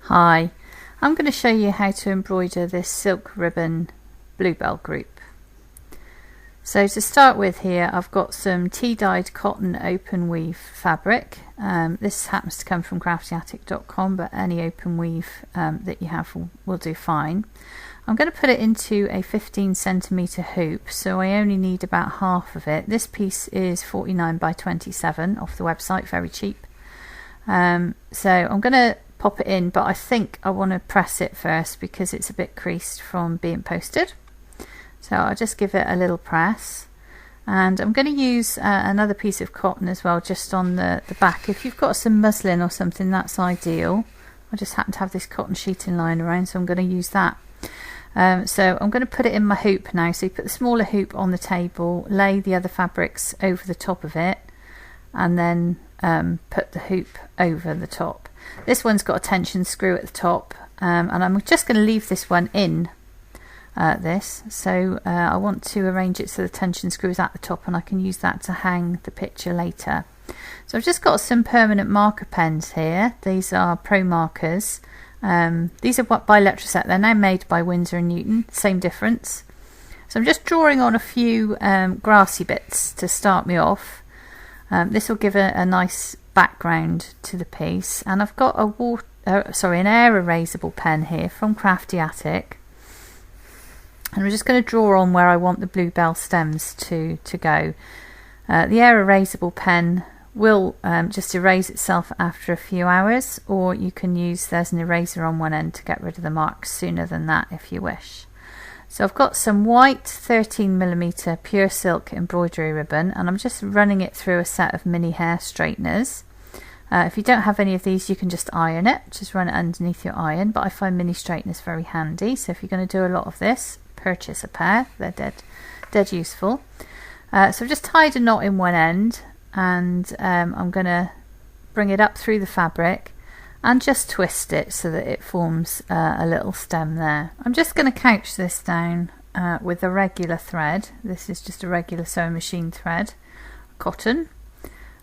Hi, I'm going to show you how to embroider this silk ribbon bluebell group. So to start with here, I've got some tea-dyed cotton open weave fabric. This happens to come from craftyattic.com, but any open weave that you have will do fine. I'm going to put it into a 15cm hoop, so I only need about half of it. This piece is 49 by 27 off the website, very cheap. So I'm going to pop it in, but I think I want to press it first because it's a bit creased from being posted. So I'll just give it a little press, and I'm going to use another piece of cotton as well, just on the back. If you've got some muslin or something, that's ideal. I just happen to have this cotton sheeting lying around, so I'm going to use that. So I'm going to put it in my hoop now. So you put the smaller hoop on the table, lay the other fabrics over the top of it, and then put the hoop over the top. This one's got a tension screw at the top, and I'm just going to leave this one in so I want to arrange it so the tension screw is at the top, and I can use that to hang the picture later. So I've just got some permanent marker pens here. These are Pro markers. These are by Letraset. They're now made by Winsor & Newton, same difference. So I'm just drawing on a few grassy bits to start me off. This will give a nice background to the piece, and I've got an air erasable pen here from Crafty Attic, and I'm just going to draw on where I want the bluebell stems to go. The air erasable pen will just erase itself after a few hours, or you can use, there's an eraser on one end to get rid of the marks sooner than that if you wish. So I've got some white 13mm pure silk embroidery ribbon, and I'm just running it through a set of mini hair straighteners. If you don't have any of these, you can just iron it, just run it underneath your iron, but I find mini straighteners very handy. So if you're going to do a lot of this, purchase a pair, they're dead useful. So I've just tied a knot in one end, and I'm going to bring it up through the fabric and just twist it so that it forms a little stem there. I'm just going to couch this down with a regular thread. This is just a regular sewing machine thread, cotton,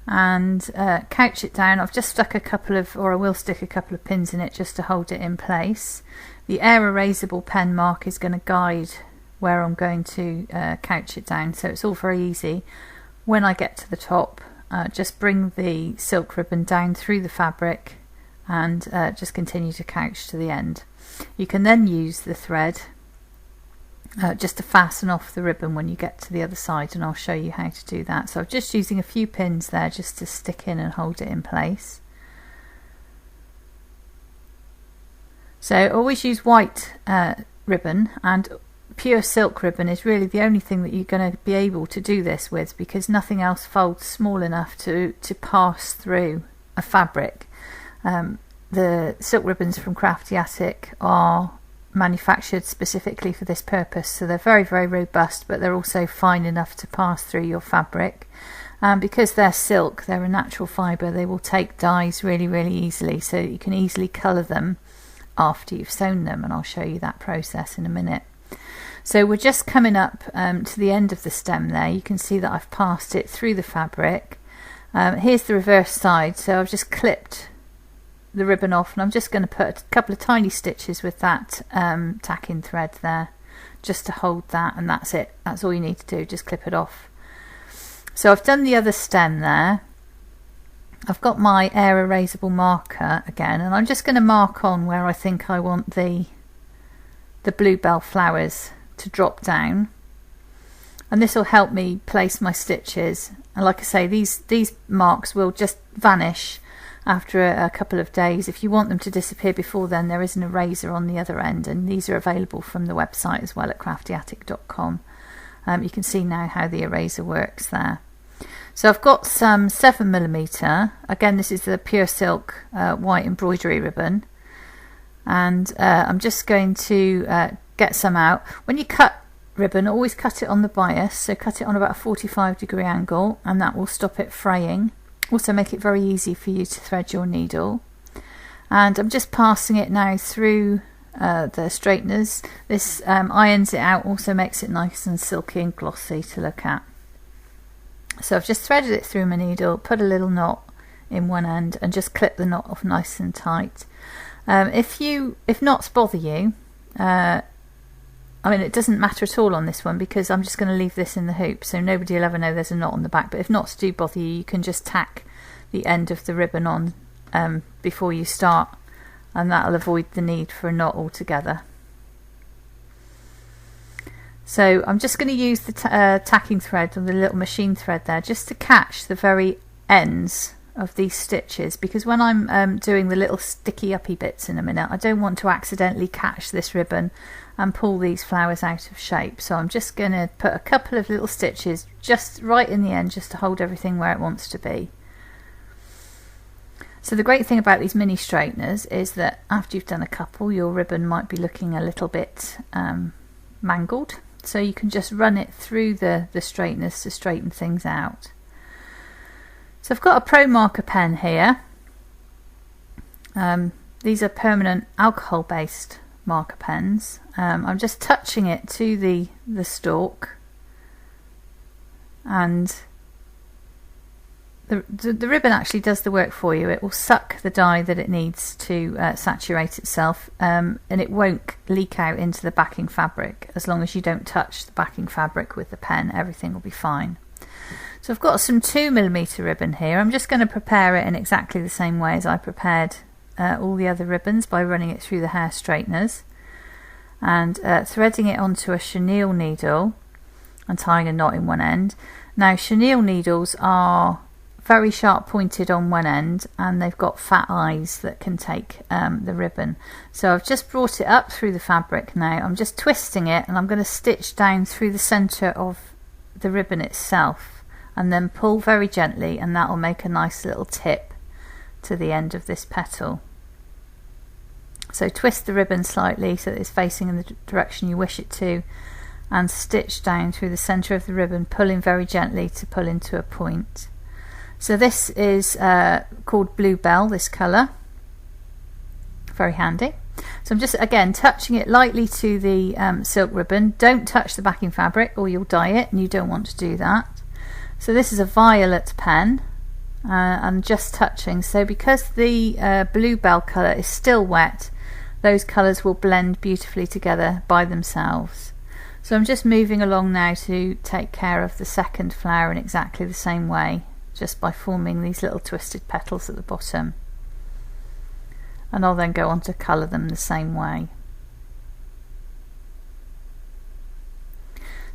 and couch it down. I've just stuck I will stick a couple of pins in it just to hold it in place. The air erasable pen mark is going to guide where I'm going to couch it down, so it's all very easy. When I get to the top, just bring the silk ribbon down through the fabric and just continue to couch to the end. You can then use the thread just to fasten off the ribbon when you get to the other side, and I'll show you how to do that. So I'm just using a few pins there just to stick in and hold it in place. So always use white ribbon, and pure silk ribbon is really the only thing that you're going to be able to do this with, because nothing else folds small enough to pass through a fabric. The silk ribbons from Crafty Attic are manufactured specifically for this purpose, so they're very, very robust, but they're also fine enough to pass through your fabric. Because they're silk, they're a natural fibre, they will take dyes really, really easily, so you can easily colour them after you've sewn them, and I'll show you that process in a minute. So we're just coming up to the end of the stem there. You can see that I've passed it through the fabric. Here's the reverse side, so I've just clipped the ribbon off, and I'm just going to put a couple of tiny stitches with that tack-in thread there just to hold that, and that's it. That's all you need to do, just clip it off. So I've done the other stem there. I've got my air erasable marker again, and I'm just going to mark on where I think I want the bluebell flowers to drop down, and this will help me place my stitches. And like I say, these marks will just vanish after a couple of days. If you want them to disappear before then, there is an eraser on the other end, and these are available from the website as well at craftyattic.com. You can see now how the eraser works there. So I've got some 7mm, again this is the pure silk white embroidery ribbon, and I'm just going to get some out. When you cut ribbon, always cut it on the bias, so cut it on about a 45-degree angle, and that will stop it fraying. Also make it very easy for you to thread your needle. And I'm just passing it now through the straighteners. This irons it out, also makes it nice and silky and glossy to look at. So I've just threaded it through my needle, put a little knot in one end, and just clip the knot off nice and tight. If knots bother you, I mean, it doesn't matter at all on this one because I'm just going to leave this in the hoop, so nobody will ever know there's a knot on the back. But if knots do bother you, you can just tack the end of the ribbon on before you start, and that'll avoid the need for a knot altogether. So I'm just going to use the tacking thread and the little machine thread there just to catch the very ends of these stitches, because when I'm doing the little sticky uppy bits in a minute, I don't want to accidentally catch this ribbon and pull these flowers out of shape. So I'm just going to put a couple of little stitches just right in the end, just to hold everything where it wants to be. So the great thing about these mini straighteners is that after you've done a couple, your ribbon might be looking a little bit mangled, so you can just run it through the straighteners to straighten things out. So I've got a Pro marker pen here. These are permanent alcohol based marker pens. I'm just touching it to the stalk, and the ribbon actually does the work for you. It will suck the dye that it needs to saturate itself, and it won't leak out into the backing fabric. As long as you don't touch the backing fabric with the pen, everything will be fine. So I've got some 2mm ribbon here. I'm just going to prepare it in exactly the same way as I prepared all the other ribbons, by running it through the hair straighteners and threading it onto a chenille needle and tying a knot in one end. Now, chenille needles are very sharp pointed on one end, and they've got fat eyes that can take the ribbon. So I've just brought it up through the fabric now. I'm just twisting it, and I'm going to stitch down through the centre of the ribbon itself, and then pull very gently, and that will make a nice little tip to the end of this petal. So twist the ribbon slightly so that it's facing in the direction you wish it to, and stitch down through the centre of the ribbon, pulling very gently to pull into a point. So this is called Bluebell, this colour. Very handy. So I'm just again touching it lightly to the silk ribbon. Don't touch the backing fabric or you'll dye it, and you don't want to do that. So this is a violet pen. I'm just touching. So because the Bluebell colour is still wet, those colours will blend beautifully together by themselves. So I'm just moving along now to take care of the second flower in exactly the same way, just by forming these little twisted petals at the bottom, and I'll then go on to colour them the same way.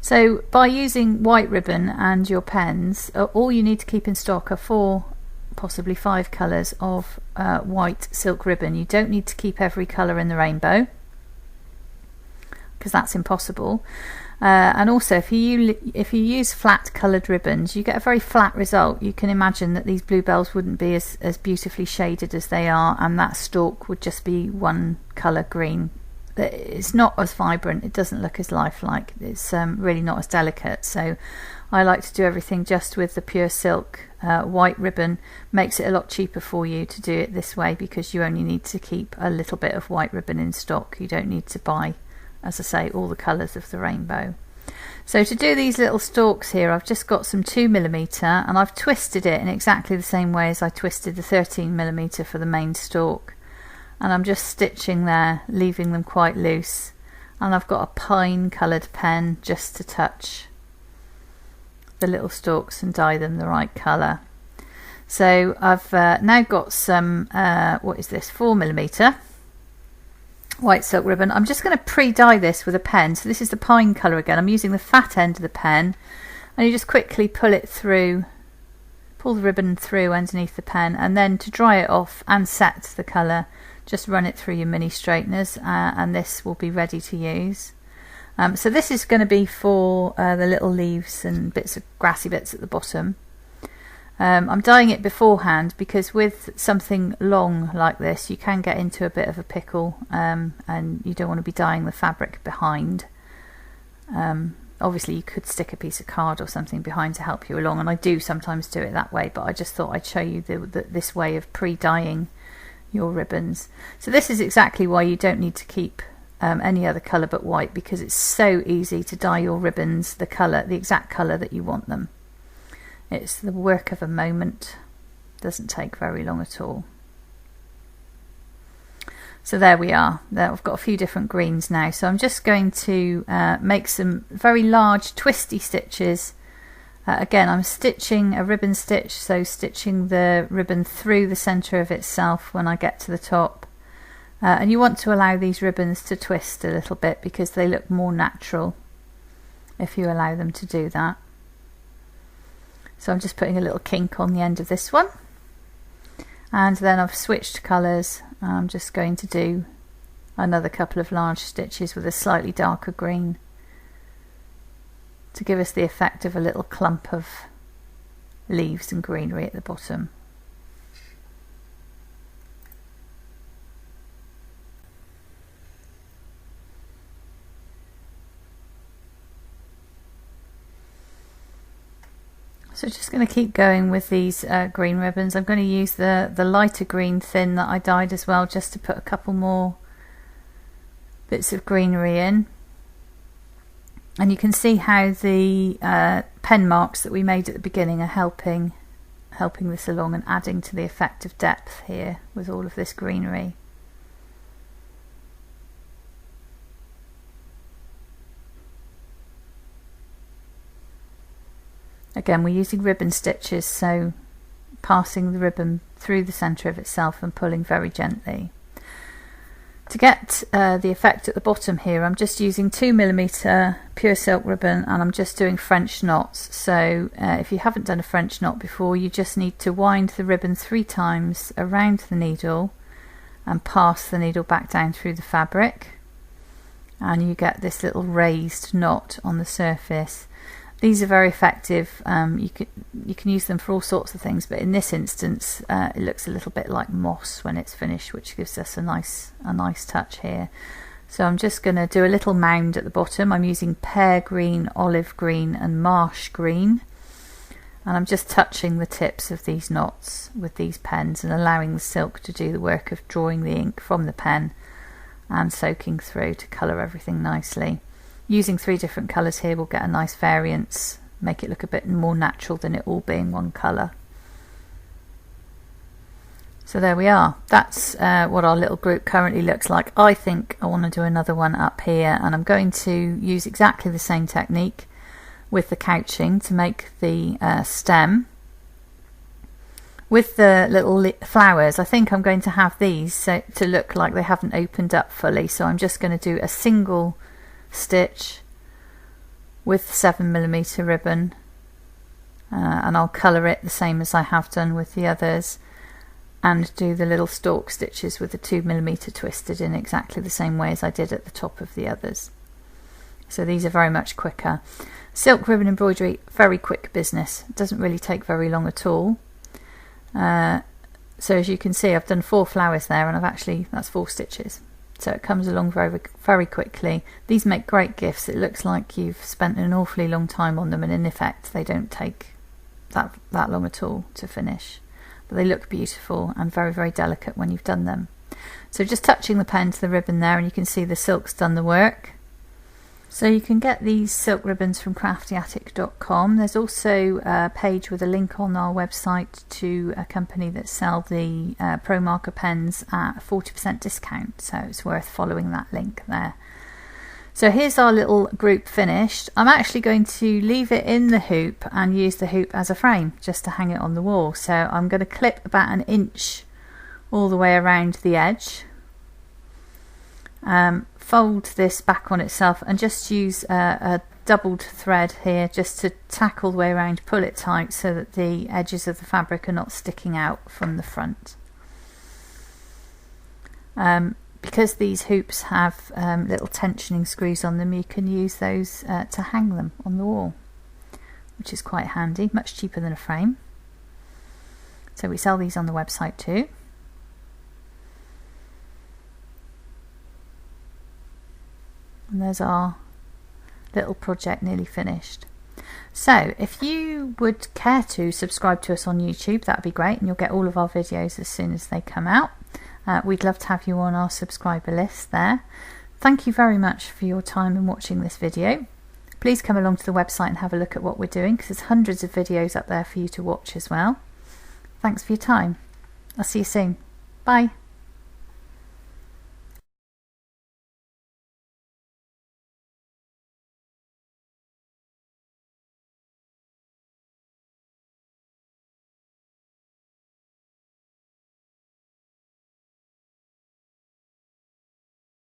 So by using white ribbon and your pens, all you need to keep in stock are 4, possibly 5 colours of white silk ribbon. You don't need to keep every colour in the rainbow, because that's impossible. And also, if you use flat coloured ribbons, you get a very flat result. You can imagine that these bluebells wouldn't be as beautifully shaded as they are, and that stalk would just be one colour green. It's not as vibrant, it doesn't look as lifelike, it's really not as delicate. So I like to do everything just with the pure silk white ribbon. Makes it a lot cheaper for you to do it this way, because you only need to keep a little bit of white ribbon in stock. You don't need to buy, as I say, all the colours of the rainbow. So to do these little stalks here, I've just got some 2mm, and I've twisted it in exactly the same way as I twisted the 13mm for the main stalk, and I'm just stitching there, leaving them quite loose, and I've got a pine coloured pen just to touch the little stalks and dye them the right colour. So I've now got some what is this, 4mm white silk ribbon. I'm just going to pre-dye this with a pen. So this is the pine colour again. I'm using the fat end of the pen, and you just quickly pull it through, pull the ribbon through underneath the pen, and then to dry it off and set the colour, just run it through your mini straighteners, and this will be ready to use. So this is going to be for the little leaves and bits of grassy bits at the bottom. I'm dyeing it beforehand, because with something long like this you can get into a bit of a pickle, and you don't want to be dyeing the fabric behind. Obviously you could stick a piece of card or something behind to help you along, and I do sometimes do it that way, but I just thought I'd show you this way of pre-dyeing your ribbons. So this is exactly why you don't need to keep any other colour but white, because it's so easy to dye your ribbons the exact colour that you want them. It's the work of a moment, doesn't take very long at all. So there we are. There, I've got a few different greens now. So I'm just going to make some very large twisty stitches. Again, I'm stitching a ribbon stitch, so stitching the ribbon through the centre of itself when I get to the top. And you want to allow these ribbons to twist a little bit because they look more natural if you allow them to do that. So I'm just putting a little kink on the end of this one. And then I've switched colours. I'm just going to do another couple of large stitches with a slightly darker green to give us the effect of a little clump of leaves and greenery at the bottom. So just going to keep going with these green ribbons. I'm going to use the lighter green thin that I dyed as well, just to put a couple more bits of greenery in. And you can see how the pen marks that we made at the beginning are helping this along and adding to the effect of depth here with all of this greenery. Again, we're using ribbon stitches, so passing the ribbon through the centre of itself and pulling very gently. To get the effect at the bottom here, I'm just using 2mm pure silk ribbon and I'm just doing French knots. So if you haven't done a French knot before, you just need to wind the ribbon 3 times around the needle and pass the needle back down through the fabric, and you get this little raised knot on the surface. These are very effective. You can use them for all sorts of things, but in this instance it looks a little bit like moss when it's finished, which gives us a nice touch here. So I'm just going to do a little mound at the bottom. I'm using pear green, olive green and marsh green, and I'm just touching the tips of these knots with these pens and allowing the silk to do the work of drawing the ink from the pen and soaking through to colour everything nicely. Using 3 different colours here will get a nice variance, make it look a bit more natural than it all being one colour. So there we are. That's what our little group currently looks like. I think I want to do another one up here, and I'm going to use exactly the same technique with the couching to make the stem. With the little flowers, I think I'm going to have these to look like they haven't opened up fully, so I'm just going to do a single stitch with 7mm ribbon and I'll colour it the same as I have done with the others, and do the little stalk stitches with the 2mm twisted in exactly the same way as I did at the top of the others. So these are very much quicker. Silk ribbon embroidery, very quick business. It doesn't really take very long at all. So as you can see, I've done 4 flowers there, and that's 4 stitches. So it comes along very, very quickly. These make great gifts. It looks like you've spent an awfully long time on them, and in effect they don't take that long at all to finish. But they look beautiful and very, very delicate when you've done them. So just touching the pen to the ribbon there, and you can see the silk's done the work. So you can get these silk ribbons from craftyattic.com. There's also a page with a link on our website to a company that sell the Pro Marker pens at a 40% discount, so it's worth following that link there. So here's our little group finished. I'm actually going to leave it in the hoop and use the hoop as a frame just to hang it on the wall. So I'm going to clip about 1 inch all the way around the edge. Fold this back on itself and just use a doubled thread here just to tack all the way around, pull it tight so that the edges of the fabric are not sticking out from the front. Because these hoops have little tensioning screws on them, you can use those to hang them on the wall, which is quite handy, much cheaper than a frame. So we sell these on the website too. And there's our little project nearly finished. So if you would care to subscribe to us on YouTube, that would be great, and you'll get all of our videos as soon as they come out. We'd love to have you on our subscriber list there. Thank you very much for your time in watching this video. Please come along to the website and have a look at what we're doing, because there's hundreds of videos up there for you to watch as well. Thanks for your time. I'll see you soon. Bye.